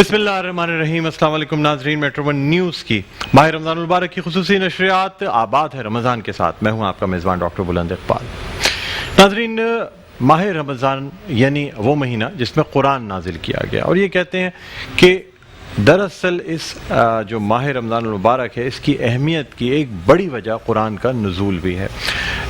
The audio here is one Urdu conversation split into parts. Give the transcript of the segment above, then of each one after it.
بسم اللہ الرحمن الرحیم۔ السلام علیکم ناظرین، میٹرو ون نیوز کی ماہ رمضان المبارک کی خصوصی نشریات آباد ہے رمضان کے ساتھ۔ میں ہوں آپ کا میزبان ڈاکٹر بلند اقبال۔ ناظرین، ماہ رمضان یعنی وہ مہینہ جس میں قرآن نازل کیا گیا، اور یہ کہتے ہیں کہ دراصل اس جو ماہ رمضان المبارک ہے، اس کی اہمیت کی ایک بڑی وجہ قرآن کا نزول بھی ہے۔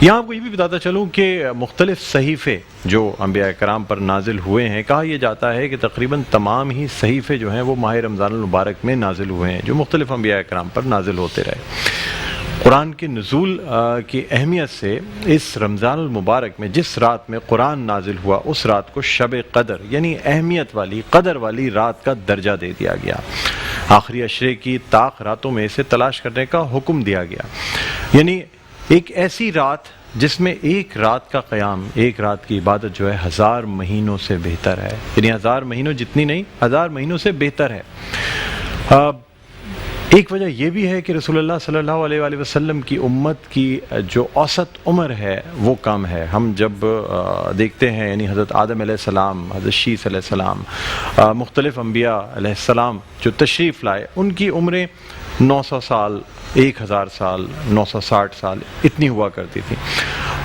یہاں آپ کو یہ بھی بتاتا چلوں کہ مختلف صحیفے جو انبیاء کرام پر نازل ہوئے ہیں، کہا یہ جاتا ہے کہ تقریباً تمام ہی صحیفے جو ہیں وہ ماہ رمضان المبارک میں نازل ہوئے ہیں، جو مختلف انبیاء کرام پر نازل ہوتے رہے۔ قرآن کے نزول کی اہمیت سے اس رمضان المبارک میں جس رات میں قرآن نازل ہوا، اس رات کو شب قدر یعنی اہمیت والی، قدر والی رات کا درجہ دے دیا گیا۔ آخری عشرے کی طاق راتوں میں اسے تلاش کرنے کا حکم دیا گیا، یعنی ایک ایسی رات جس میں ایک رات کا قیام، ایک رات کی عبادت جو ہے 1000 مہینوں سے بہتر ہے، یعنی 1000 مہینوں جتنی نہیں، 1000 مہینوں سے بہتر ہے۔ ایک وجہ یہ بھی ہے کہ رسول اللہ صلی اللہ علیہ وآلہ وسلم کی امت کی جو اوسط عمر ہے وہ کم ہے۔ ہم جب دیکھتے ہیں یعنی حضرت آدم علیہ السلام، حضرت شیث علیہ السلام، مختلف انبیاء علیہ السلام جو تشریف لائے، ان کی عمریں 900 سال، 1000 سال، 960 سال اتنی ہوا کرتی تھی،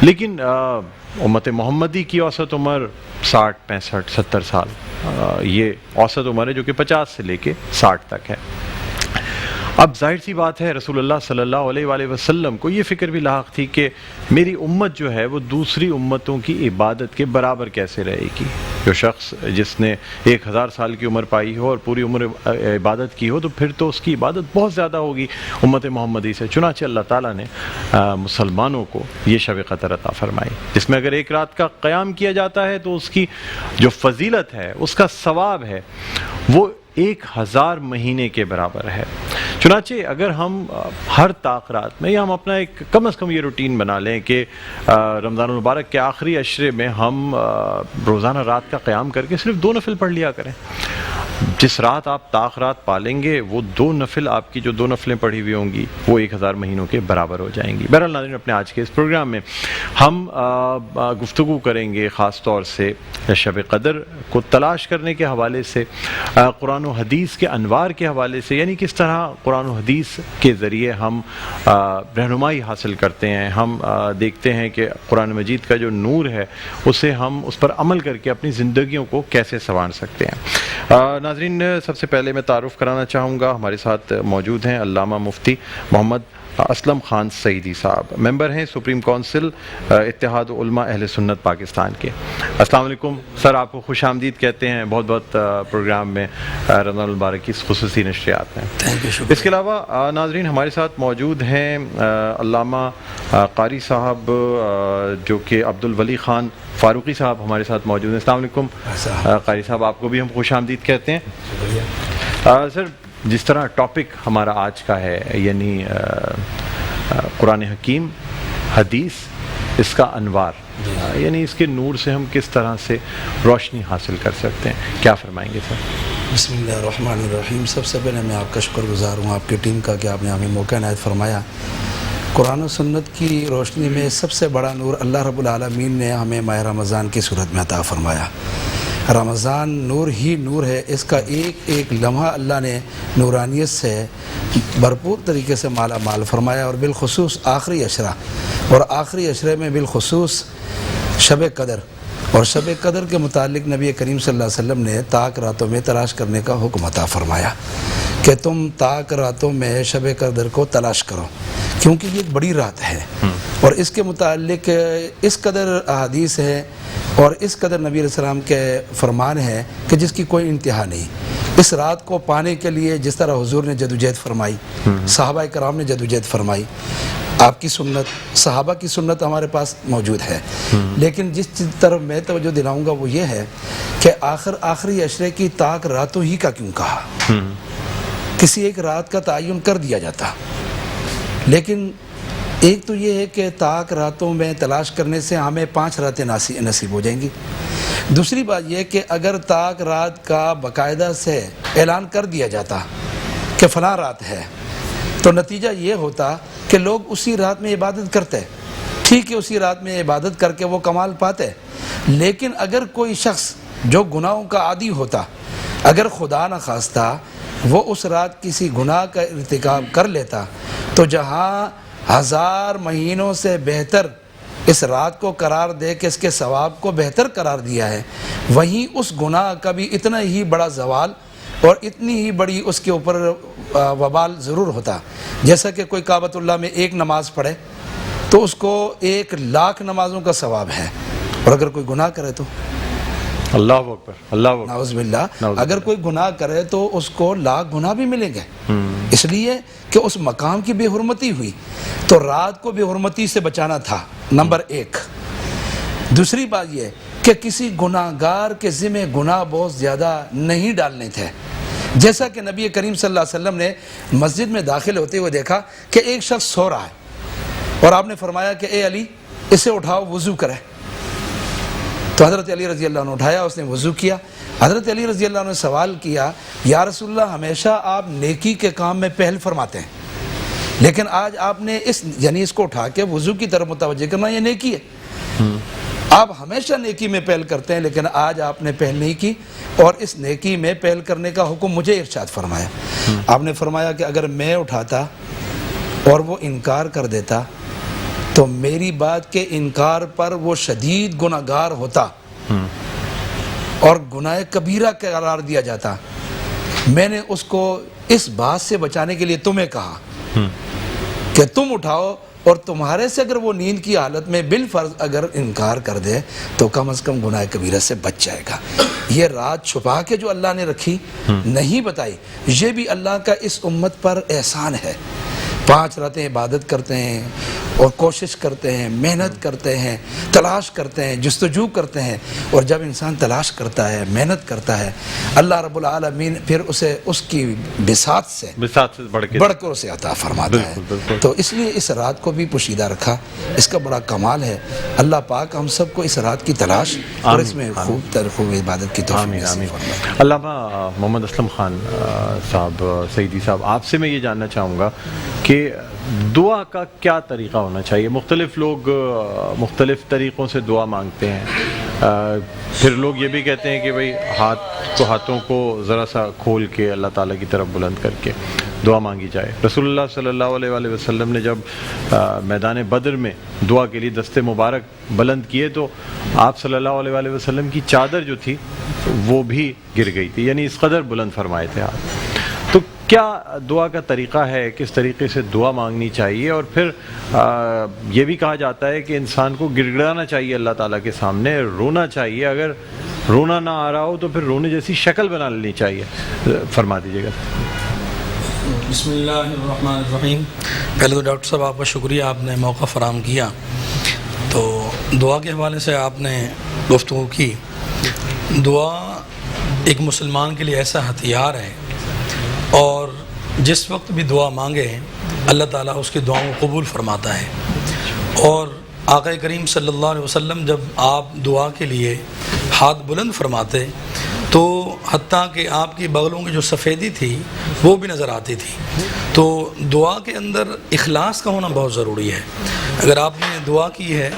لیکن امت محمدی کی اوسط عمر 60، 65، 70 سال یہ اوسط عمر ہے، جو کہ 50 سے لے کے 60 تک ہے۔ اب ظاہر سی بات ہے رسول اللہ صلی اللہ علیہ وآلہ وسلم کو یہ فکر بھی لاحق تھی کہ میری امت جو ہے وہ دوسری امتوں کی عبادت کے برابر کیسے رہے گی۔ جو شخص جس نے 1000 سال کی عمر پائی ہو اور پوری عمر عبادت کی ہو، تو پھر تو اس کی عبادت بہت زیادہ ہوگی امت محمدی سے۔ چنانچہ اللہ تعالیٰ نے مسلمانوں کو یہ شب قدر عطا فرمائی، جس میں اگر ایک رات کا قیام کیا جاتا ہے تو اس کی جو فضیلت ہے، اس کا ثواب ہے، وہ 1000 مہینے کے برابر ہے۔ چنانچہ اگر ہم ہر طاق رات میں، یا ہم اپنا ایک کم از کم یہ روٹین بنا لیں کہ رمضان المبارک کے آخری عشرے میں ہم روزانہ رات کا قیام کر کے صرف 2 نفل پڑھ لیا کریں۔ جس رات آپ طاق رات پالیں گے، وہ 2 نفل، آپ کی جو 2 نفلیں پڑھی ہوئی ہوں گی، وہ 1000 مہینوں کے برابر ہو جائیں گی۔ بہرحال ناظرین، اپنے آج کے اس پروگرام میں ہم گفتگو کریں گے خاص طور سے شب قدر کو تلاش کرنے کے حوالے سے، قرآن و حدیث کے انوار کے حوالے سے، یعنی کس طرح قرآن و حدیث کے ذریعے ہم رہنمائی حاصل کرتے ہیں، ہم دیکھتے ہیں کہ قرآن مجید کا جو نور ہے اسے ہم اس پر عمل کر کے اپنی زندگیوں کو کیسے سنوار سکتے ہیں۔ ناظرین، سب سے پہلے میں تعارف کرانا چاہوں گا، ہمارے ساتھ موجود ہیں علامہ مفتی محمد اسلم خان سعیدی صاحب، ممبر ہیں سپریم کونسل اتحاد علماء اہل سنت پاکستان کے۔ السلام علیکم سر، آپ کو خوش آمدید کہتے ہیں بہت بہت پروگرام میں، رمضان المبارک کی خصوصی نشریات میں۔ اس کے علاوہ ناظرین ہمارے ساتھ موجود ہیں علامہ قاری صاحب، جو کہ عبد الولی خان فاروقی صاحب ہمارے ساتھ موجود ہیں۔ السلام علیکم قاری صاحب، آپ کو بھی ہم خوش آمدید کہتے ہیں۔ سر، جس طرح ٹاپک ہمارا آج کا ہے، یعنی قرآن حکیم، حدیث، اس کا انوار، یعنی اس کے نور سے ہم کس طرح سے روشنی حاصل کر سکتے ہیں، کیا فرمائیں گے سر؟ بسم اللہ الرحمن الرحیم۔ سب سے پہلے میں آپ کا شکر گزار ہوں، آپ کی ٹیم کا، کہ آپ نے ہمیں موقع عنایت فرمایا۔ قرآن و سنت کی روشنی میں سب سے بڑا نور اللہ رب العالمین نے ہمیں ماہ رمضان کی صورت میں عطا فرمایا۔ رمضان نور ہی نور ہے، اس کا ایک ایک لمحہ اللہ نے نورانیت سے بھرپور طریقے سے مالا مال فرمایا، اور بالخصوص آخری عشرہ، اور آخری عشرے میں بالخصوص شب قدر، اور شب قدر کے متعلق نبی کریم صلی اللہ علیہ وسلم نے طاق راتوں میں تلاش کرنے کا حکم عطا فرمایا کہ تم طاق راتوں میں شب قدر کو تلاش کرو، کیونکہ یہ ایک بڑی رات ہے، اور اس کے متعلق اس قدر احادیث ہے اور اس قدر نبی علیہ السلام کے فرمان ہے کہ جس کی کوئی انتہا نہیں۔ اس رات کو پانے کے لیے جس طرح حضور نے جدوجہد فرمائی، صحابہ کرام نے جدوجہد فرمائی، آپ کی سنت، صحابہ کی سنت ہمارے پاس موجود ہے، لیکن جس طرف میں توجہ دلاؤں گا وہ یہ ہے کہ آخری عشرے کی طاق راتوں ہی کا کیوں کہا؟ کسی ایک رات کا تعین کر دیا جاتا، لیکن ایک تو یہ ہے کہ طاق راتوں میں تلاش کرنے سے ہمیں 5 راتیں نصیب ہو جائیں گی۔ دوسری بات یہ کہ اگر طاق رات کا باقاعدہ سے اعلان کر دیا جاتا کہ فلاں رات ہے، تو نتیجہ یہ ہوتا کہ لوگ اسی رات میں عبادت کرتے، ٹھیک ہے، اسی رات میں عبادت کر کے وہ کمال پاتے، لیکن اگر کوئی شخص جو گناہوں کا عادی ہوتا اگر خدا نہ خواستہ وہ اس رات کسی گناہ کا ارتکاب کر لیتا تو جہاں 1000 مہینوں سے بہتر اس رات کو قرار دے کہ اس کے ثواب کو بہتر قرار دیا ہے، وہیں اس گناہ کا بھی اتنا ہی بڑا زوال اور اتنی ہی بڑی اس کے اوپر وبال ضرور ہوتا. جیسا کہ کوئی کعبۃ اللہ میں ایک نماز پڑھے تو اس کو 1,00,000 نمازوں کا ثواب ہے، اور اگر کوئی گناہ کرے تو اللہ اکبر، اللہ اکبر، نعوذ باللہ، اگر کوئی گناہ کرے تو اس کو 1,00,000 گناہ بھی ملیں گے، اس لیے کہ اس مقام کی بے حرمتی ہوئی. تو رات کو بے حرمتی سے بچانا تھا، نمبر 1. دوسری بات یہ کہ کسی گناہ گار کے ذمہ گناہ بہت زیادہ نہیں ڈالنے تھے. جیسا کہ نبی کریم صلی اللہ علیہ وسلم نے مسجد میں داخل ہوتے ہوئے دیکھا کہ ایک شخص سو رہا ہے، اور آپ نے فرمایا کہ اے علی اسے اٹھاؤ، وضو کرے. تو حضرت علی رضی اللہ عنہ اٹھایا، اس نے وضو کیا. حضرت علی رضی اللہ عنہ نے سوال کیا، یا رسول اللہ ہمیشہ آپ نیکی کے کام میں پہل فرماتے ہیں، لیکن آج آپ نے اس کو اٹھا کے وضو کی طرف متوجہ کرنا، یہ نیکی ہے. آپ ہمیشہ نیکی میں پہل کرتے ہیں، لیکن آج آپ نے پہل نہیں کی، اور اس نیکی میں پہل کرنے کا حکم مجھے ارشاد فرمایا. آپ نے فرمایا کہ اگر میں اٹھاتا اور وہ انکار کر دیتا تو میری بات کے انکار پر وہ شدید گناہ گار ہوتا اور گناہ کبیرہ قرار دیا جاتا. میں نے اس کو اس بات سے بچانے کے لیے تمہیں کہا کہ تم اٹھاؤ، اور تمہارے سے اگر وہ نیند کی حالت میں بالفرض اگر انکار کر دے تو کم از کم گناہ کبیرہ سے بچ جائے گا. یہ رات چھپا کے جو اللہ نے رکھی، نہیں بتائی، یہ بھی اللہ کا اس امت پر احسان ہے. 5 راتیں عبادت کرتے ہیں اور کوشش کرتے ہیں، محنت کرتے ہیں، تلاش کرتے ہیں، جستجو کرتے ہیں، اور جب انسان تلاش کرتا ہے، محنت کرتا ہے، اللہ رب العالمین پھر اسے اس کی بساط سے بڑھ کر اسے عطا فرماتا ہے. تو اس لیے اس رات کو بھی پوشیدہ رکھا، اس کا بڑا کمال ہے. اللہ پاک ہم سب کو اس رات کی تلاش اور اس میں خوب عبادت کی توفیق نصیب فرمائے. علامہ محمد اسلم خان صاحب، سعیدی صاحب، آپ سے میں یہ جاننا چاہوں گا کہ دعا کا کیا طریقہ ہونا چاہیے؟ مختلف لوگ مختلف طریقوں سے دعا مانگتے ہیں. پھر لوگ یہ بھی کہتے ہیں کہ بھئی ہاتھوں کو ذرا سا کھول کے اللہ تعالیٰ کی طرف بلند کر کے دعا مانگی جائے. رسول اللہ صلی اللہ علیہ وآلہ وسلم نے جب میدان بدر میں دعا کے لیے دست مبارک بلند کیے تو آپ صلی اللہ علیہ وآلہ وسلم کی چادر جو تھی وہ بھی گر گئی تھی، یعنی اس قدر بلند فرمائے تھے آپ. تو کیا دعا کا طریقہ ہے، کس طریقے سے دعا مانگنی چاہیے؟ اور پھر یہ بھی کہا جاتا ہے کہ انسان کو گڑ گڑانا چاہیے اللہ تعالیٰ کے سامنے، رونا چاہیے. اگر رونا نہ آ رہا ہو تو پھر رونے جیسی شکل بنا لینی چاہیے. فرما دیجیے گا. بسم اللہ الرحمن الرحیم. پہلے تو ڈاکٹر صاحب آپ کا شکریہ، آپ نے موقع فراہم کیا. تو دعا کے حوالے سے آپ نے گفتگو کی. دعا ایک مسلمان کے لیے ایسا ہتھیار ہے، اور جس وقت بھی دعا مانگے اللہ تعالیٰ اس کی دعاؤں کو قبول فرماتا ہے. اور آقا کریم صلی اللہ علیہ وسلم جب آپ دعا کے لیے ہاتھ بلند فرماتے تو حتیٰ کہ آپ کی بغلوں کی جو سفیدی تھی وہ بھی نظر آتی تھی. تو دعا کے اندر اخلاص کا ہونا بہت ضروری ہے. اگر آپ نے دعا کی ہے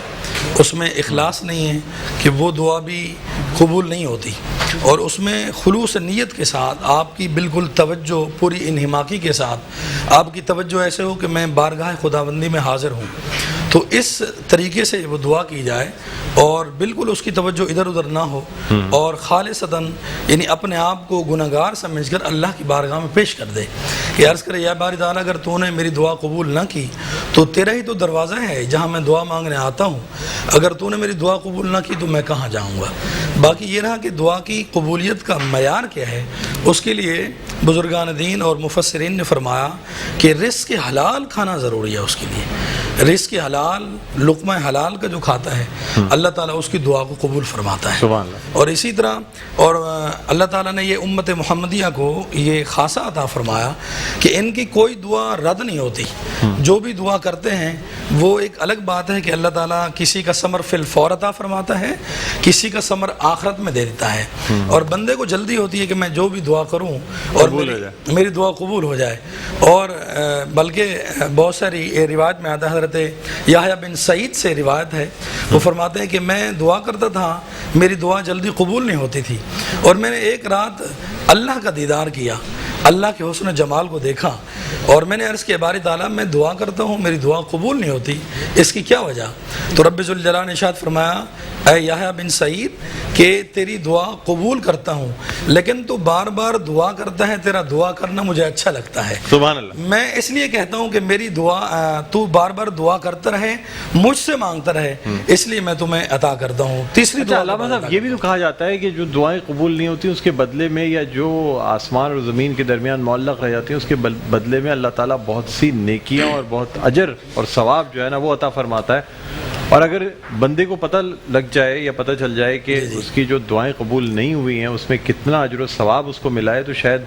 اس میں اخلاص نہیں ہے کہ وہ دعا بھی قبول نہیں ہوتی. اور اس میں خلوص نیت کے ساتھ آپ کی بالکل توجہ پوری انہماکی کے ساتھ آپ کی توجہ ایسے ہو کہ میں بارگاہ خداوندی میں حاضر ہوں، تو اس طریقے سے وہ دعا کی جائے اور بالکل اس کی توجہ ادھر ادھر نہ ہو، اور خالصتاً یعنی اپنے آپ کو گناہ گار سمجھ کر اللہ کی بارگاہ میں پیش کر دے کہ عرض کرے یا باری تعالیٰ اگر تو نے میری دعا قبول نہ کی تو تیرا ہی تو دروازہ ہے جہاں میں دعا مانگنے آتا ہوں، اگر تو نے میری دعا قبول نہ کی تو میں کہاں جاؤں گا. باقی یہ رہا کہ دعا کی قبولیت کا معیار کیا ہے. اس کے لیے بزرگان دین اور مفسرین نے فرمایا کہ رزق حلال کھانا ضروری ہے. اس کے لیے رزق حلال، لقمہ حلال کا جو کھاتا ہے اللہ تعالیٰ اس کی دعا کو قبول فرماتا ہے. اور اسی طرح اور اللہ تعالیٰ نے یہ امت محمدیہ کو یہ خاصہ عطا فرمایا کہ ان کی کوئی دعا رد نہیں ہوتی. جو بھی دعا کرتے ہیں وہ ایک الگ بات ہے کہ اللہ تعالیٰ کسی کا ثمر فی الفور عطا فرماتا ہے، کسی کا ثمر آخرت میں دے دیتا ہے، اور بندے کو جلدی ہوتی ہے کہ میں جو بھی دعا کروں اور میری دعا قبول ہو جائے. اور بلکہ بہت ساری روایت میں آتا ہے، حضرت یحییٰ بن سعید سے روایت ہے، وہ فرماتے ہیں کہ میں دعا کرتا تھا، میری دعا جلدی قبول نہیں ہوتی تھی، اور میں نے ایک رات اللہ کا دیدار کیا، اللہ کے حسن و جمال کو دیکھا، اور میں نے عرض کیا باری تعالیٰ میں دعا کرتا ہوں میری دعا قبول نہیں ہوتی، اس کی کیا وجہ؟ تو رب ذوالجلال نے ارشاد فرمایا اے یحییٰ بن سعید کہ تیری دعا قبول کرتا ہوں، لیکن تو بار بار دعا کرتا ہے، تیرا دعا کرنا مجھے اچھا لگتا ہے. سبحان اللہ. میں اس لیے کہتا ہوں کہ میری دعا تو بار بار دعا کرتا رہے، مجھ سے مانگتا رہے، اس لیے میں تمہیں عطا کرتا ہوں. تیسری دعا علامہ صاحب یہ بھی تو کہا جاتا ہے کہ جو دعائیں قبول نہیں ہوتی اس کے بدلے میں، یا جو آسمان اور زمین کے درمیان معلق رہ جاتی ہیں، اس کے بدلے میں اللہ تعالیٰ بہت سی نیکیاں اور بہت اجر اور ثواب جو ہے نا وہ عطا فرماتا ہے. اور اگر بندے کو پتہ لگ جائے یا پتہ چل جائے کہ اس کی جو دعائیں قبول نہیں ہوئی ہیں اس میں کتنا اجر و ثواب اس کو ملا ہے، تو شاید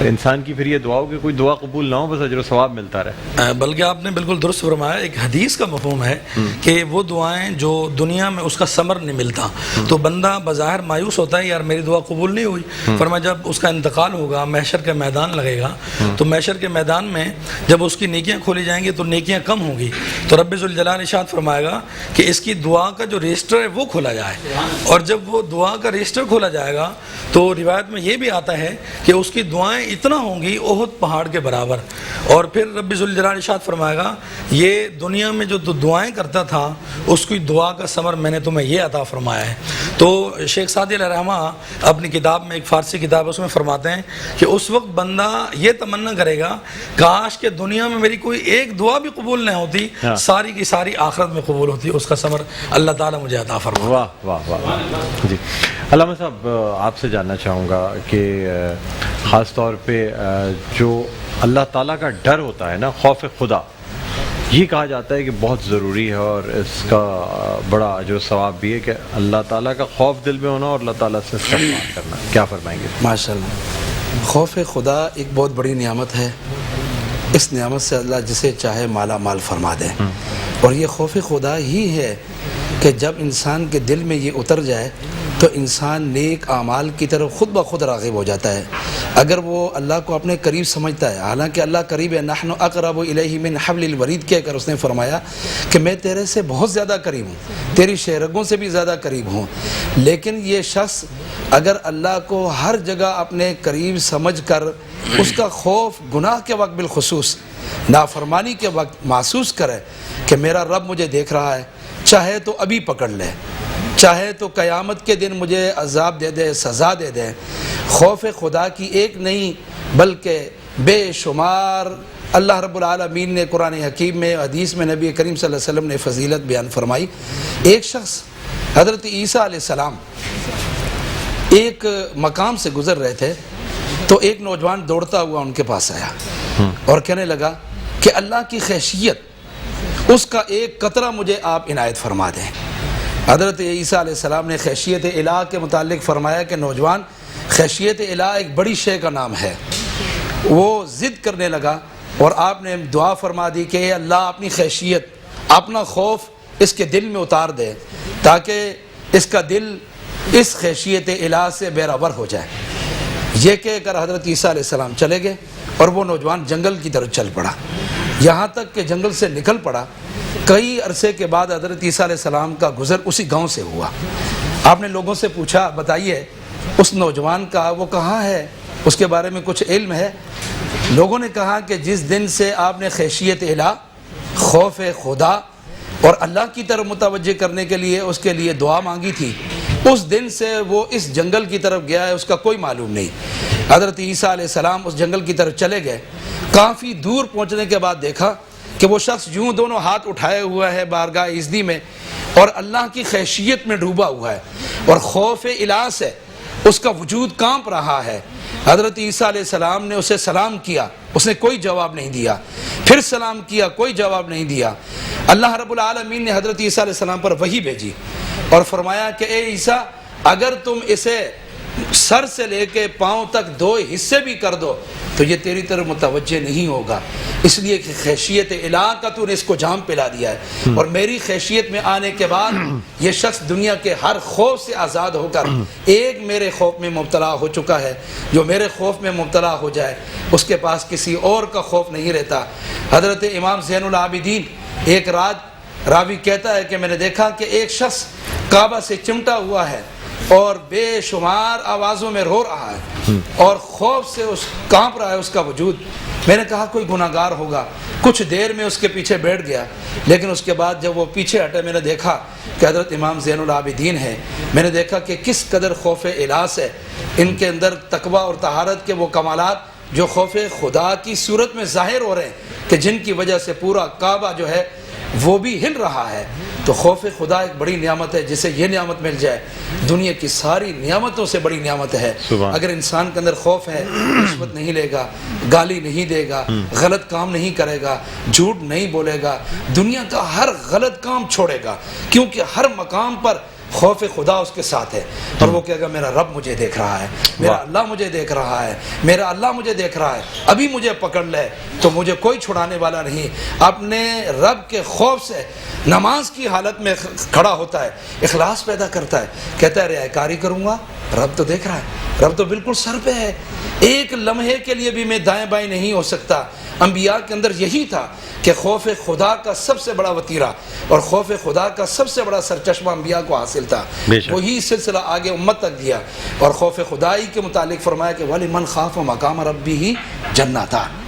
انسان کی پھر یہ دعا ہو کہ کوئی دعا قبول نہ ہو، بس اجر و ثواب ملتا رہے. بلکہ آپ نے بالکل درست فرمایا، ایک حدیث کا مفہوم ہے کہ وہ دعائیں جو دنیا میں اس کا ثمر نہیں ملتا تو بندہ بظاہر مایوس ہوتا ہے، یار میری دعا قبول نہیں ہوئی. فرمایا جب اس کا انتقال ہوگا، محشر کا میدان لگے گا، تو محشر کے میدان میں جب اس کی نیکیاں کھولی جائیں گی تو نیکیاں کم ہوں گی، تو رب ذوالجلال ارشاد فرمائے گا کہ اس کی دعا کا جو رجسٹر ہے وہ کھولا جائے، اور جب وہ دعا کا رجسٹر کھولا جائے گا تو روایت میں یہ بھی آتا ہے کہ اس کی دعائیں اتنا ہوں گی احد پہاڑ کے برابر. اور پھر رب ذوالجلال ارشاد فرمائے گا یہ دنیا میں جو دعائیں کرتا تھا اس کی دعا کا ثمر میں نے تمہیں یہ عطا فرمایا ہے. تو شیخ سعدی علیہ رحمہ اپنی کتاب میں، ایک فارسی کتاب ہے، اس میں فرماتے ہیں کہ اس وقت بندہ یہ تمنا کرے گا کاش کہ دنیا میں میری کوئی ایک دعا بھی قبول نہ ہوتی، ساری کی ساری آخرت میں قبول ہوتی، اس کا ثمر اللہ تعالیٰ مجھے عطا فرمائے. واہ واہ واہ. جی علامہ صاحب آپ سے جاننا چاہوں گا کہ خاص طور پہ جو اللہ تعالیٰ کا ڈر ہوتا ہے نا، خوف خدا، یہ کہا جاتا ہے کہ بہت ضروری ہے، اور اس کا بڑا اجر و ثواب بھی ہے کہ اللہ تعالیٰ کا خوف دل میں ہونا اور اللہ تعالیٰ سے استغفار کرنا. کیا فرمائیں گے؟ ماشاء اللہ، خوف خدا ایک بہت بڑی نعمت ہے. اس نعمت سے اللہ جسے چاہے مالا مال فرما دے، اور یہ خوف خدا ہی ہے کہ جب انسان کے دل میں یہ اتر جائے تو انسان نیک اعمال کی طرف خود بخود راغب ہو جاتا ہے. اگر وہ اللہ کو اپنے قریب سمجھتا ہے، حالانکہ اللہ قریب ہے، نحن اقرب الیہ من حبل الورید کہہ کر اس نے فرمایا کہ میں تیرے سے بہت زیادہ قریب ہوں، تیری شہرگوں سے بھی زیادہ قریب ہوں. لیکن یہ شخص اگر اللہ کو ہر جگہ اپنے قریب سمجھ کر اس کا خوف گناہ کے وقت بالخصوص، نافرمانی کے وقت محسوس کرے کہ میرا رب مجھے دیکھ رہا ہے، چاہے تو ابھی پکڑ لے، چاہے تو قیامت کے دن مجھے عذاب دے دے، سزا دے دے. خوف خدا کی ایک نہیں بلکہ بے شمار اللہ رب العالمین نے قرآن حکیم میں، حدیث میں نبی کریم صلی اللہ علیہ وسلم نے فضیلت بیان فرمائی. ایک شخص حضرت عیسیٰ علیہ السلام ایک مقام سے گزر رہے تھے تو ایک نوجوان دوڑتا ہوا ان کے پاس آیا اور کہنے لگا کہ اللہ کی خیشیت، اس کا ایک قطرہ مجھے آپ عنایت فرما دیں. حضرت عیسیٰ علیہ السلام نے خیشیت الہ کے متعلق فرمایا کہ نوجوان، خیشیت الہ ایک بڑی شے کا نام ہے. وہ ضد کرنے لگا اور آپ نے دعا فرما دی کہ اے اللہ اپنی خیشیت، اپنا خوف اس کے دل میں اتار دے تاکہ اس کا دل اس خیشیت الہ سے بےخبر ہو جائے. یہ کہہ کر حضرت عیسیٰ علیہ السلام چلے گئے اور وہ نوجوان جنگل کی طرف چل پڑا. یہاں تک کہ جنگل سے نکل پڑا. کئی عرصے کے بعد حضرت عیسیٰ علیہ السلام کا گزر اسی گاؤں سے ہوا. آپ نے لوگوں سے پوچھا بتائیے اس نوجوان کا وہ کہاں ہے، اس کے بارے میں کچھ علم ہے؟ لوگوں نے کہا کہ جس دن سے آپ نے خیشیت الہ، خوف خدا اور اللہ کی طرف متوجہ کرنے کے لیے اس کے لیے دعا مانگی تھی، اس دن سے وہ اس جنگل کی طرف گیا ہے، اس کا کوئی معلوم نہیں. حضرت عیسیٰ علیہ السلام اس جنگل کی طرف چلے گئے. کافی دور پہنچنے کے بعد دیکھا کہ وہ شخص یوں دونوں ہاتھ اٹھائے ہوا ہے بارگاہ عزدی میں اور اللہ کی خیشیت میں ڈوبا ہوا ہے اور خوف الہ سے اس کا وجود کانپ رہا ہے. حضرت عیسیٰ علیہ السلام نے اسے سلام کیا، اس نے کوئی جواب نہیں دیا. پھر سلام کیا، کوئی جواب نہیں دیا. اللہ رب العالمین نے حضرت عیسیٰ علیہ السلام پر وحی بھیجی اور فرمایا کہ اے عیسیٰ، اگر تم اسے سر سے لے کے پاؤں تک 2 حصے بھی کر دو تو یہ تیری طرف متوجہ نہیں ہوگا، اس لیے کہ خیشیت الہ کا تو نے اس کو جام پلا دیا ہے، اور میری خیشیت میں آنے کے بعد یہ شخص دنیا کے ہر خوف سے آزاد ہو کر ایک میرے خوف میں مبتلا ہو چکا ہے، جو میرے خوف میں مبتلا ہو جائے اس کے پاس کسی اور کا خوف نہیں رہتا۔ حضرت امام زین العابدین ایک رات راوی کہتا ہے کہ میں نے دیکھا کہ ایک شخص کعبہ سے چمٹا ہوا ہے اور بے شمار آوازوں میں رو رہا ہے اور خوف سے کانپ رہا ہے اس کا وجود۔ میں نے کہا کوئی گناہگار ہوگا، کچھ دیر میں اس کے پیچھے بیٹھ گیا، لیکن اس کے بعد جب وہ پیچھے ہٹے میں نے دیکھا کہ حضرت امام زین العابدین ہے۔ میں نے دیکھا کہ کس قدر خوف الہ ہے، ان کے اندر تقوی اور طہارت کے وہ کمالات جو خوف خدا کی صورت میں ظاہر ہو رہے ہیں کہ جن کی وجہ سے پورا کعبہ جو ہے وہ بھی ہل رہا ہے۔ تو خوف خدا ایک بڑی نعمت ہے، جسے یہ نعمت مل جائے دنیا کی ساری نعمتوں سے بڑی نعمت ہے۔ اگر انسان کے اندر خوف ہے، رشوت نہیں لے گا، گالی نہیں دے گا، غلط کام نہیں کرے گا، جھوٹ نہیں بولے گا، دنیا کا ہر غلط کام چھوڑے گا، کیونکہ ہر مقام پر خوف خدا اس کے ساتھ ہے، اور وہ کہے گا میرا رب مجھے دیکھ رہا ہے، میرا اللہ مجھے دیکھ رہا ہے، میرا اللہ مجھے دیکھ رہا ہے، ابھی مجھے پکڑ لے تو مجھے کوئی چھڑانے والا نہیں۔ اپنے رب کے خوف سے نماز کی حالت میں کھڑا ہوتا ہے، اخلاص پیدا کرتا ہے، کہتا ہے رعایکاری کروں گا، رب تو دیکھ رہا ہے، رب تو بالکل سر پہ ہے، ایک لمحے کے لیے بھی میں دائیں بائیں نہیں ہو سکتا۔ انبیاء کے اندر یہی تھا کہ خوف خدا کا سب سے بڑا وتیرہ اور خوف خدا کا سب سے بڑا سرچشمہ انبیاء کو حاصل تھا، وہی سلسلہ آگے امت تک دیا، اور خوف خدائی کے متعلق فرمایا کہ وَلِمَنْ خَافَ مَقَامَ رَبِّهِ جَنَّتَانِ،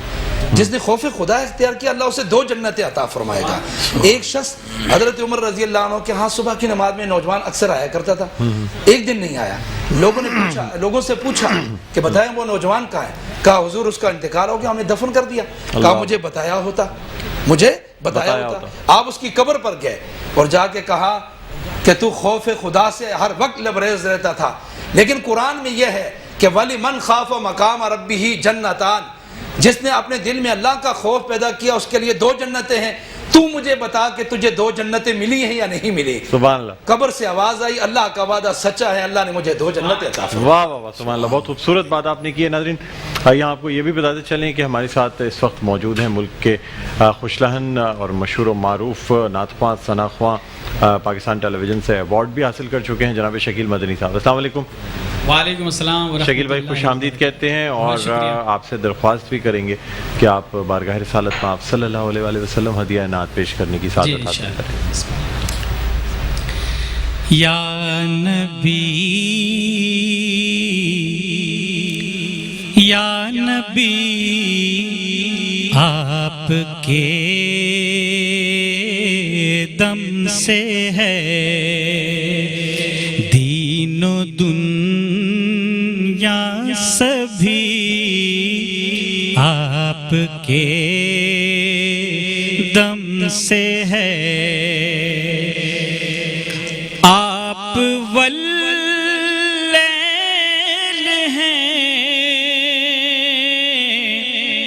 جس نے خوف خدا اختیار کیا اللہ اسے 2 جنتیں عطا فرمائے گا۔ ایک شخص حضرت عمر رضی اللہ عنہ کے ہاں صبح کی نماز میں نوجوان اکثر آیا کرتا تھا، ایک دن نہیں آیا، لوگوں سے پوچھا کہ بتائیں وہ نوجوان کہاں ہے؟ کہا حضور اس کا انتقال ہو گیا، ہم نے دفن کر دیا۔ کہا مجھے بتایا ہوتا، مجھے بتایا ہوتا۔ آپ اس کی قبر پر گئے اور جا کے کہا کہ تو خوف خدا سے ہر وقت لبریز رہتا تھا، لیکن قرآن میں یہ ہے کہ وَلِمَنْ خَافَ مَقَامَ رَبِّهِ جَنَّتَانِ، جس نے اپنے دل میں اللہ کا خوف پیدا کیا اس کے لیے 2 جنتیں ہیں۔ تو مجھے بتا کہ تجھے 2 جنتیں ملی ہیں یا نہیں ملی؟ سبحان اللہ۔ قبر سے آواز آئی اللہ کا وعدہ سچا ہے، اللہ نے مجھے 2 جنتیں عطا فرمائیں۔ واہ واہ واہ، سبحان اللہ، بہت خوبصورت بات آپ نے کی ہے۔ ناظرین یہاں آپ کو یہ بھی بتاتے چلیں کہ ہمارے ساتھ اس وقت موجود ہیں ملک کے خوش لہن اور مشہور و معروف نعت خواں ثنا خواں، پاکستان ٹیلی ویژن سے ایوارڈ بھی حاصل کر چکے ہیں، جناب شکیل مدنی صاحب۔ السلام علیکم۔ وعلیکم السلام ورحمۃ اللہ۔ شکیل بھائی خوش آمدید کہتے ہیں، اور آپ سے درخواست بھی کریں گے کہ آپ بارگاہ رسالت میں آپ صلی اللہ علیہ وآلہ وسلم ہدیہ نعت پیش کرنے کی سعادت حاصل کریں۔ یا نبی یا نبی آپ کے دم سے ہے دین و دنیا سبھی، آپ کے دم سے ہے، آپ واللیل ہیں،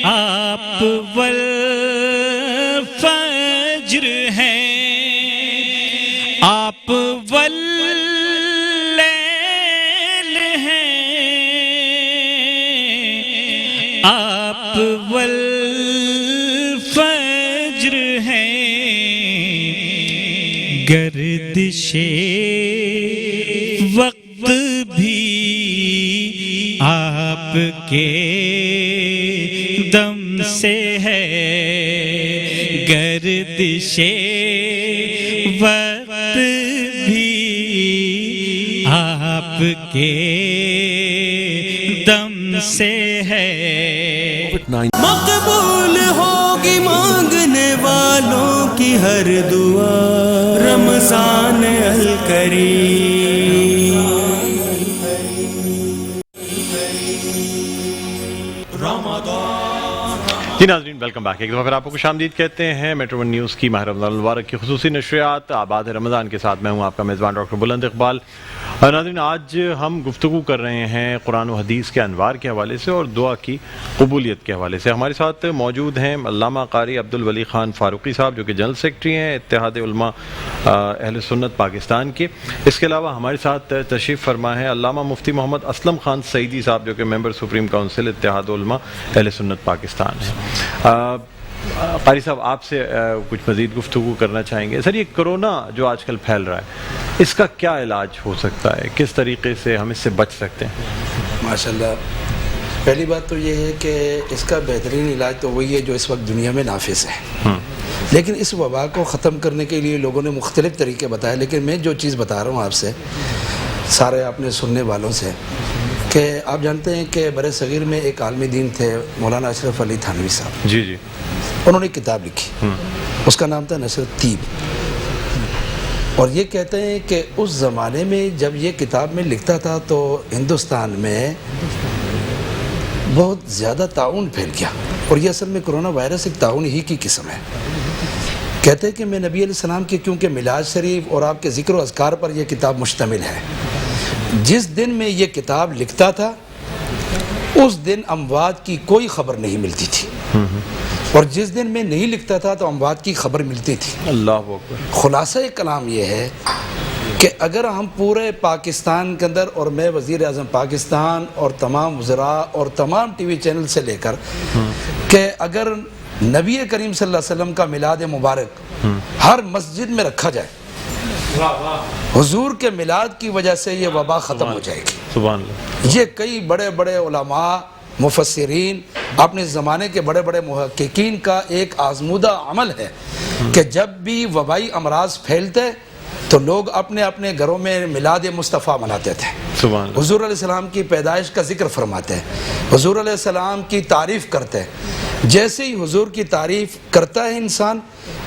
آپ والفجر ہیں، آپ واللیل ہیں، آپ والفجر ہیں، گردش وقت بھی آپ کے دم سے ہے، گردش وقت بھی آپ کے دم سے ہے۔ مقبول ہوگی مانگنے والوں کی ہر دعا، رمضان الکریم۔ جی ناظرین ویلکم بیک، ایک دفعہ پھر آپ کو خوش آمدید کہتے ہیں میٹرو ون نیوز کی ماہ رمضان المبارک کی خصوصی نشریات آباد رمضان کے ساتھ میں ہوں آپ کا میزبان ڈاکٹر بلند اقبال۔ ناظرین آج ہم گفتگو کر رہے ہیں قرآن و حدیث کے انوار کے حوالے سے اور دعا کی قبولیت کے حوالے سے۔ ہمارے ساتھ موجود ہیں علامہ قاری عبدالولی خان فاروقی صاحب جو کہ جنرل سیکرٹری ہیں اتحاد علماء اہل سنت پاکستان کے۔ اس کے علاوہ ہمارے ساتھ تشریف فرما ہے علامہ مفتی محمد اسلم خان سعیدی صاحب جو کہ ممبر سپریم کونسل اتحاد علماء اہل سنت پاکستان ہیں۔ قاری صاحب آپ سے کچھ مزید گفتگو کرنا چاہیں گے۔ سر یہ کرونا جو آج کل پھیل رہا ہے اس کا کیا علاج ہو سکتا ہے، کس طریقے سے ہم اس سے بچ سکتے ہیں؟ ماشاءاللہ، پہلی بات تو یہ ہے کہ اس کا بہترین علاج تو وہی ہے جو اس وقت دنیا میں نافذ ہے، لیکن اس وبا کو ختم کرنے کے لیے لوگوں نے مختلف طریقے بتائے، لیکن میں جو چیز بتا رہا ہوں آپ سے، سارے آپ نے سننے والوں سے، کہ آپ جانتے ہیں کہ بر صغیر میں ایک عالم دین تھے مولانا اشرف علی تھانوی صاحب، جی جی، انہوں نے کتاب لکھی، اس کا نام تھا نشر الطیب، اور یہ کہتے ہیں کہ اس زمانے میں جب یہ کتاب میں لکھتا تھا تو ہندوستان میں بہت زیادہ طاعون پھیل گیا، اور یہ اصل میں کرونا وائرس ایک طاعون ہی کی قسم ہے۔ کہتے ہیں کہ میں نبی علیہ السلام کی کیونکہ میلاد شریف اور آپ کے ذکر و اذکار پر یہ کتاب مشتمل ہے، جس دن میں یہ کتاب لکھتا تھا اس دن اموات کی کوئی خبر نہیں ملتی تھی، اور جس دن میں نہیں لکھتا تھا تو اموات کی خبر ملتی تھی۔ اللہ اکبر۔ خلاصہ کلام یہ ہے کہ اگر ہم پورے پاکستان کے اندر، اور میں وزیر اعظم پاکستان اور تمام وزراء اور تمام ٹی وی چینل سے لے کر، کہ اگر نبی کریم صلی اللہ علیہ وسلم کا میلاد مبارک ہر مسجد میں رکھا جائے، حضور کے میلاد کی وجہ سے یہ وبا ختم ہو جائے گی۔ سبحان اللہ۔ یہ کئی بڑے بڑے علماء، مفسرین، اپنے زمانے کے بڑے بڑے محققین کا ایک آزمودہ عمل ہے کہ جب بھی وبائی امراض پھیلتے تو لوگ اپنے اپنے گھروں میں میلاد مصطفیٰ مناتے تھے، سبحان اللہ۔ حضور علیہ السلام کی پیدائش کا ذکر فرماتے ہیں، حضور علیہ السلام کی تعریف کرتے ہیں۔ جیسے ہی حضور کی تعریف کرتا ہے انسان،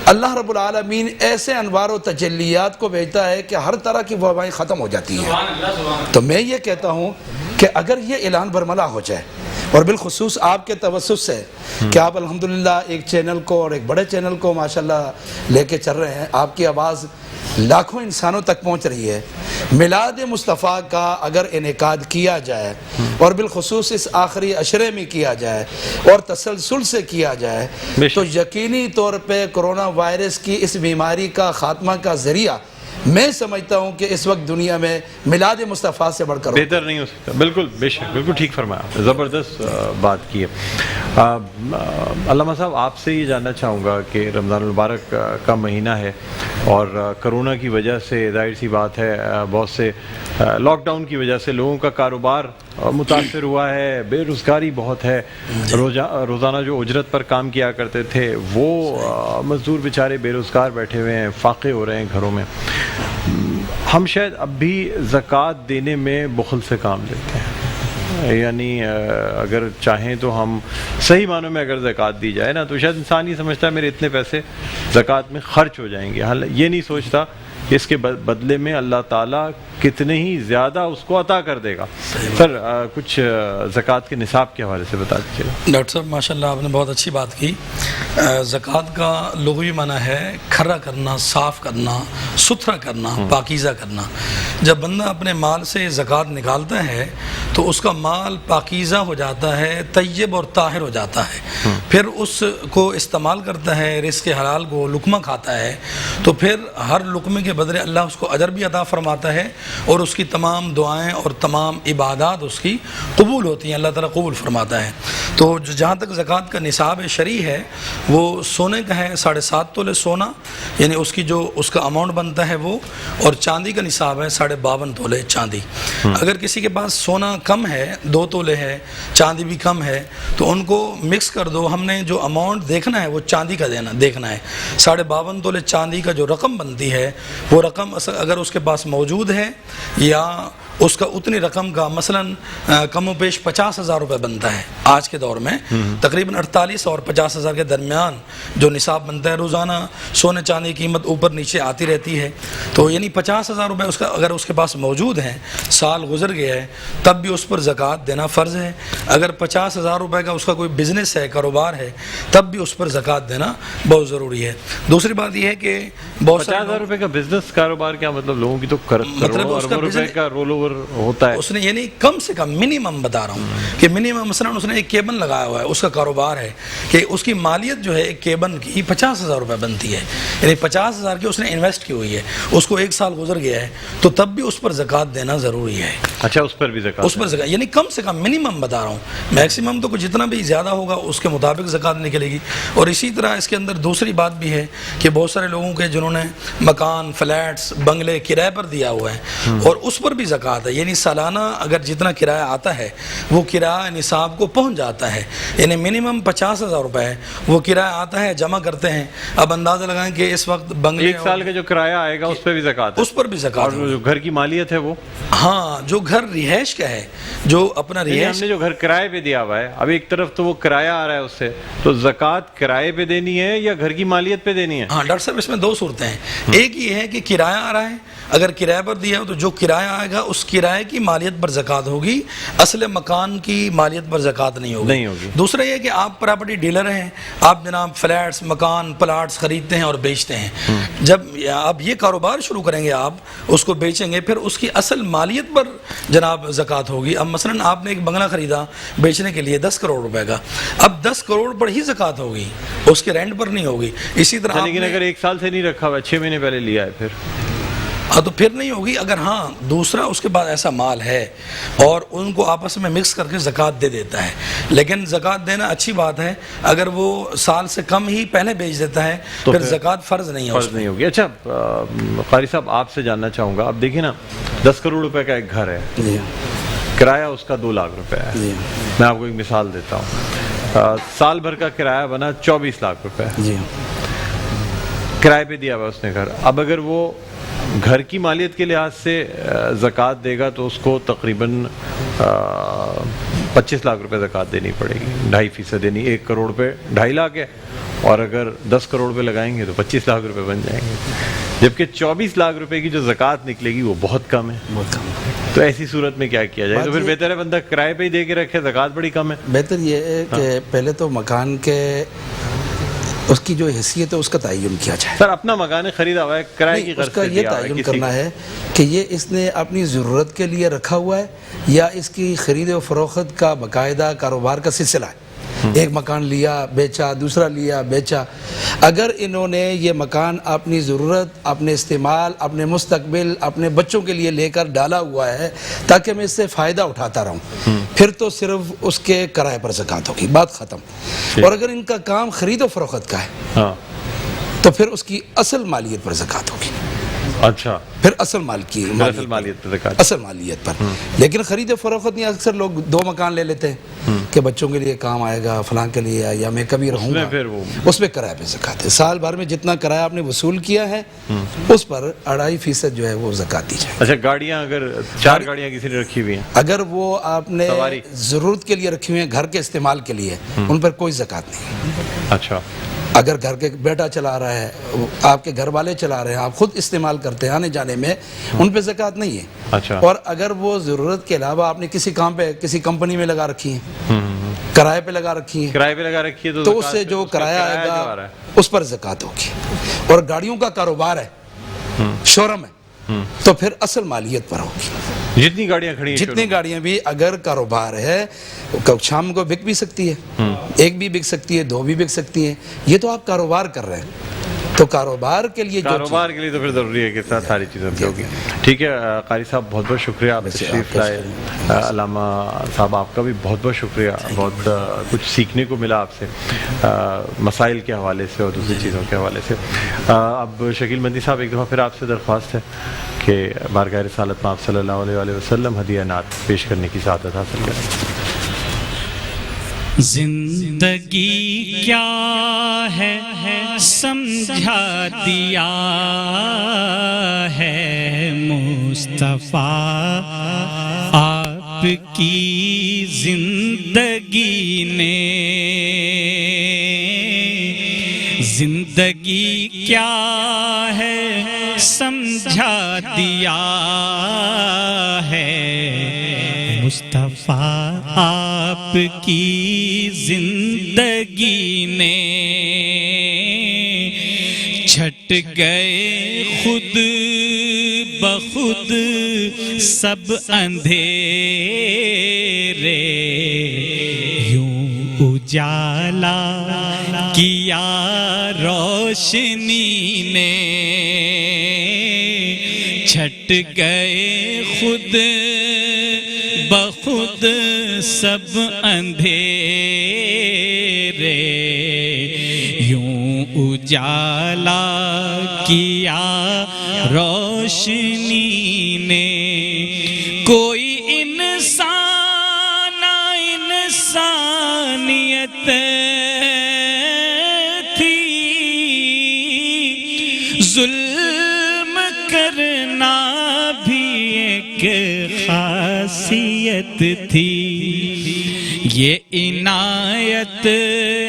اللہ رب العالمین ایسے انوار و تجلیات کو بھیجتا ہے کہ ہر طرح کی وبائیں ختم ہو جاتی ہیں۔ تو میں یہ کہتا ہوں کہ اگر یہ اعلان برملا ہو جائے، اور بالخصوص آپ کے توسط سے کہ آپ الحمدللہ ایک چینل کو اور ایک بڑے چینل کو ماشاءاللہ لے کے چل رہے ہیں، آپ کی آواز لاکھوں انسانوں تک پہنچ رہی ہے، میلاد مصطفیٰ کا اگر انعقاد کیا جائے اور بالخصوص اس آخری عشرے میں کیا جائے اور تسلسل سے کیا جائے تو یقینی طور پہ کرونا وائرس کی اس بیماری کا خاتمہ کا ذریعہ میں سمجھتا ہوں کہ اس وقت دنیا میں میلاد مصطفیٰ سے بڑھ کر بہتر نہیں ہو سکتا۔ بالکل، بے شک، بالکل ٹھیک فرمایا، زبردست بات کی ہے۔ علامہ صاحب آپ سے یہ جاننا چاہوں گا کہ رمضان المبارک کا مہینہ ہے اور کرونا کی وجہ سے ظاہر سی بات ہے بہت سے لاک ڈاؤن کی وجہ سے لوگوں کا کاروبار متاثر ہوا ہے، بے روزگاری بہت ہے، روزانہ جو اجرت پر کام کیا کرتے تھے وہ مزدور بیچارے بے روزگار بیٹھے ہوئے ہیں، فاقے ہو رہے ہیں گھروں میں۔ ہم شاید اب بھی زکوٰۃ دینے میں بخل سے کام لیتے ہیں، یعنی اگر چاہیں تو ہم صحیح معنوں میں اگر زکوٰۃ دی جائے نا تو شاید انسان یہ سمجھتا ہے میرے اتنے پیسے زکوٰۃ میں خرچ ہو جائیں گے، حال یہ نہیں سوچتا کہ اس کے بدلے میں اللہ تعالیٰ کتنے ہی زیادہ اس کو عطا کر دے گا۔ سر کچھ زکوٰۃ کے نصاب کے حوالے سے بتا دیجیے گا۔ ڈاکٹر صاحب ماشاءاللہ آپ نے بہت اچھی بات کی۔ زکوٰۃ کا لغوی معنی ہے کھرا کرنا، صاف کرنا، ستھرا کرنا، پاکیزہ کرنا۔ جب بندہ اپنے مال سے زکوٰۃ نکالتا ہے تو اس کا مال پاکیزہ ہو جاتا ہے، طیب اور طاہر ہو جاتا ہے، پھر اس کو استعمال کرتا ہے، رزق حلال کو لقمہ کھاتا ہے، تو پھر ہر لقمے کے بدلے اللہ اس کو اجر بھی عطا فرماتا ہے اور اس کی تمام دعائیں اور تمام عبادات اس کی قبول ہوتی ہیں، اللہ تعالیٰ قبول فرماتا ہے۔ تو جہاں تک زکوٰۃ کا نصاب شرعی ہے وہ سونے کا ہے، 7.5 تولے سونا، یعنی اس کی جو اس کا اماؤنٹ بنتا ہے وہ، اور چاندی کا نصاب ہے 52.5 تولے چاندی۔ اگر کسی کے پاس سونا کم ہے، 2 تولے ہے، چاندی بھی کم ہے، تو ان کو مکس کر دو۔ ہم نے جو اماؤنٹ دیکھنا ہے وہ چاندی کا دیکھنا ہے، 52.5 تولے چاندی کا جو رقم بنتی ہے وہ رقم اگر اس کے پاس موجود ہے یا اس کا اتنی رقم کا مثلا کم و بیش 50,000 روپے بنتا ہے آج کے دور میں تقریباً 48 اور 50,000 کے درمیان جو نصاب بنتا ہے، روزانہ سونے چاندی کی قیمت اوپر نیچے آتی رہتی ہے، تو یعنی 50,000 روپے اس کا اگر اس کے پاس موجود ہیں، سال گزر گیا ہے، تب بھی اس پر زکوٰۃ دینا فرض ہے۔ اگر 50,000 روپے کا اس کا کوئی بزنس ہے، کاروبار ہے، تب بھی اس پر زکوٰۃ دینا بہت ضروری ہے۔ دوسری بات یہ ہے کہ بہت سارے 50,000 روپے کا بزنس کاروبار کیا مطلب؟ لوگوں کی تو کروڑوں اربوں روپے کا رول اوور ہوتا ہے۔ اس نے یعنی کم سے کم منیمم بتا رہا ہوں کہ منیمم مثلا اس نے ایک کیبن لگایا ہوا ہے، اس کا کاروبار ہے کہ اس کی مالیت جو ہے ایک کیبن کی 50,000 روپے بنتی ہے، یعنی 50,000 کی اس نے انویسٹ کی ہوئی ہے، اس کو 1 سال گزر گیا ہے، تو تب بھی اس پر زکوٰۃ دینا ضروری ہے۔ اچھا، اس پر بھی زکوٰۃ؟ اس پر زکوٰۃ یعنی کم سے کم منیمم بتا رہا ہوں، میکسیمم تو جتنا بھی زیادہ ہوگا اس کے مطابق زکوٰۃ نکلے گی۔ اور اسی طرح اس کے اندر دوسری بات بھی ہے کہ بہت سارے لوگوں کے جنہوں نے مکان، فلیٹس، بنگلے کرائے پر دیا ہوا ہے اور اس پر بھی زکوٰۃ ہے، یعنی سالانہ اگر جتنا کرایہ آتا ہے وہ کرایہ نصاب کو پہنچ جاتا ہے، یعنی منیمم 50,000 روپے ہے وہ کرایہ آتا ہے، جمع کرتے ہیں۔ اب اندازہ لگائیں کہ اس وقت بنگلے 1 سال کا جو کرایہ آئے گا اس پہ بھی زکوٰۃ ہے؟ اس پر بھی زکوٰۃ اور جو گھر کی مالیت ہے وہ؟ ہاں، جو گھر رہائش کا ہے، جو اپنا ہم رہائش نے جو گھر کرائے پہ دیا ہوا ہے، اب ایک طرف تو وہ کرایہ آ رہا ہے اس سے، تو زکوٰۃ کرائے پہ دینی ہے یا گھر کی مالیت پہ دینی ہے؟ ہاں ڈاکٹر صاحب، اس میں 2 صورتیں ہیں۔ ایک یہ ہے کہ کرایہ آ رہا ہے، اگر کرایہ پر دیا ہو تو جو کرایہ آئے گا اس کرایے کی مالیت پر زکوٰۃ ہوگی، اصل مکان کی مالیت پر زکوٰۃ نہیں ہوگی۔ دوسرا یہ کہ آپ پراپرٹی ڈیلر ہیں، آپ جناب فلیٹس، مکان، پلاٹس خریدتے ہیں اور بیچتے ہیں، جب آپ یہ کاروبار شروع کریں گے، آپ اس کو بیچیں گے، پھر اس کی اصل مالیت پر جناب زکوٰۃ ہوگی۔ اب مثلا آپ نے ایک بنگلہ خریدا بیچنے کے لیے 10 کروڑ روپے کا، اب 10 کروڑ پر ہی زکوٰۃ ہوگی، اس کے رینٹ پر نہیں ہوگی۔ اسی طرح لیکن اگر 1 سال سے نہیں رکھا ہوا، 6 مہینے پہلے لیا ہے، پھر تو پھر نہیں ہوگی۔ اگر ہاں دوسرا اس کے بعد ایسا مال ہے اور ان کو آپس میں مکس کر کے زکوٰۃ دے دیتا ہے، لیکن زکوٰۃ دینا اچھی بات ہے، اگر وہ سال سے کم ہی پہلے بیچ دیتا ہے تو پھر زکوٰۃ فرض نہیں ہوگی۔ اچھا قاری صاحب، آپ سے جاننا چاہوں گا، اب دیکھیں نا، 10 کروڑ روپے کا ایک گھر ہے، کرایہ اس کا 2 لاکھ روپے ہے، میں آپ کو ایک مثال دیتا ہوں، سال بھر کا کرایہ بنا 24 لاکھ روپے، کرائے پہ دیا ہوا اس نے گھر۔ اب اگر وہ گھر کی مالیت کے لحاظ سے زکوٰۃ دے گا تو اس کو تقریباً 25 لاکھ روپے زکوٰۃ دینی پڑے گی، 2.5% دینی، 1 کروڑ پہ 2.5 لاکھ ہے، اور اگر 10 کروڑ پہ لگائیں گے تو 25 لاکھ روپے بن جائیں گے، جبکہ 24 لاکھ روپے کی جو زکوٰۃ نکلے گی وہ بہت کم ہے۔ تو ایسی صورت میں کیا کیا جائے؟ تو پھر بہتر ہے بندہ کرائے پہ ہی دے کے رکھے، زکوٰۃ بڑی کم ہے۔ بہتر یہ ہے کہ پہلے تو مکان کے اس کی جو حیثیت ہے اس کا تعین کیا جائے۔ سر اپنا مکان خریدا ہوا ہے، کرائے کی غرض سے اس کا یہ تعین کرنا ہے کہ یہ اس نے اپنی ضرورت کے لیے رکھا ہوا ہے یا اس کی خرید و فروخت کا باقاعدہ کاروبار کا سلسلہ ہے۔ ایک مکان لیا بیچا، دوسرا لیا بیچا۔ اگر انہوں نے یہ مکان اپنی ضرورت، اپنے استعمال، اپنے مستقبل، اپنے بچوں کے لیے لے کر ڈالا ہوا ہے تاکہ میں اس سے فائدہ اٹھاتا رہوں، پھر تو صرف اس کے کرائے پر زکوٰۃ ہوگی، بات ختم۔ اور اگر ان کا کام خرید و فروخت کا ہے تو پھر اس کی اصل مالیت پر زکوٰۃ ہوگی۔ اچھا، پھر اصل مال کی اصل مالیت پر زکوٰۃ، اصل مالیت پر۔ لیکن خرید و فروخت نہیں، اکثر لوگ 2 مکان لے لیتے ہیں کہ بچوں کے لیے کام آئے گا، فلاں کے لیے یا میں کبھی رہوں گا، اس پہ کرایہ پہ زکوٰۃ ہے۔ سال بھر میں جتنا کرایہ آپ نے وصول کیا ہے اس پر 2.5% جو ہے وہ زکوٰۃ دی جائے۔ اچھا، گاڑیاں اگر 4 گاڑیاں کسی نے رکھی ہوئی ہیں، اگر وہ آپ نے ضرورت کے لیے رکھی ہوئی ہیں، گھر کے استعمال کے لیے، ان پر کوئی زکوٰۃ نہیں۔ اچھا، اگر گھر کے بیٹا چلا رہا ہے، آپ کے گھر والے چلا رہے ہیں، آپ خود استعمال کرتے ہیں آنے جانے میں، ان پہ زکوٰۃ نہیں ہے۔ اچھا، اور اگر وہ ضرورت کے علاوہ آپ نے کسی کام پہ کسی کمپنی میں لگا رکھی ہیں، کرائے پہ لگا رکھی ہے، کرائے پہ لگا رکھی ہے تو اس سے جو کرایہ آئے گا اس پر زکوٰۃ ہوگی۔ اور گاڑیوں کا کاروبار ہے، شوروم ہے، تو پھر اصل مالیت پر ہوگی۔ جتنی گاڑیاں کھڑی ہیں، جتنی گاڑیاں بھی، اگر کاروبار ہے شام کو بک بھی سکتی ہے، 1 بھی بک سکتی ہے، 2 بھی بک سکتی ہیں، یہ تو آپ کاروبار کر رہے ہیں، تو کاروبار کے لیے تو پھر ضروری ہے کہ ساری چیزوں کی ہوگی۔ ٹھیک ہے قاری صاحب، بہت بہت شکریہ، آپ تشریف لائے۔ علامہ صاحب آپ کا بھی بہت بہت شکریہ، بہت کچھ سیکھنے کو ملا آپ سے، مسائل کے حوالے سے اور دوسری چیزوں کے حوالے سے۔ اب شکیل مدنی صاحب، ایک دفعہ پھر آپ سے درخواست ہے کہ بارگاہ رسالت میں آپ صلی اللہ علیہ وآلہ وسلم ہدیہ نعت پیش کرنے کی سعادت حاصل کریں۔ زندگی کیا ہے سمجھا دیا ہے مصطفیٰ، آپ کی زندگی زندگی نے زندگی کیا ہے سمجھا دیا ہے مصطفیٰ آپ کی زندگی نے چھٹ گئے خود بخود سب اندھیرے یوں اجالا کیا روشنی نے چھٹ گئے خود بخود سب اندھیرے یوں اجالا کیا روشنی نے کوئی انسان انسانیت تھی ظلم کرنا بھی ایک خاصیت تھی یہ عنایت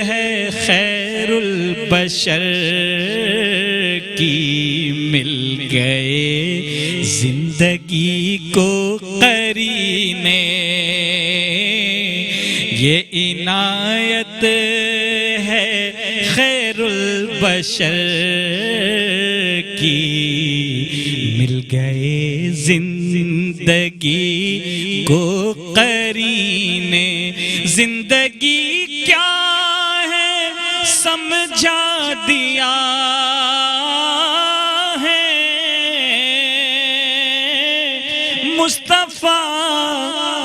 ہے خیر البشر کی مل گئے زندگی کو قرینے یہ عنایت ہے خیر البشر کی مل گئے زندگی کو قرینے زندگی کیا ہے سمجھا دیا ہے مصطفیٰ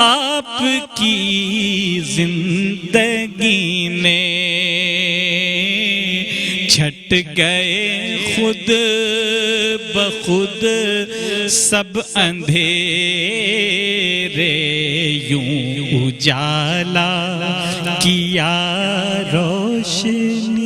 آپ کی زندگی نے چھٹ گئے خود بخود سب اندھیرے یوں اجالا کیا روشنی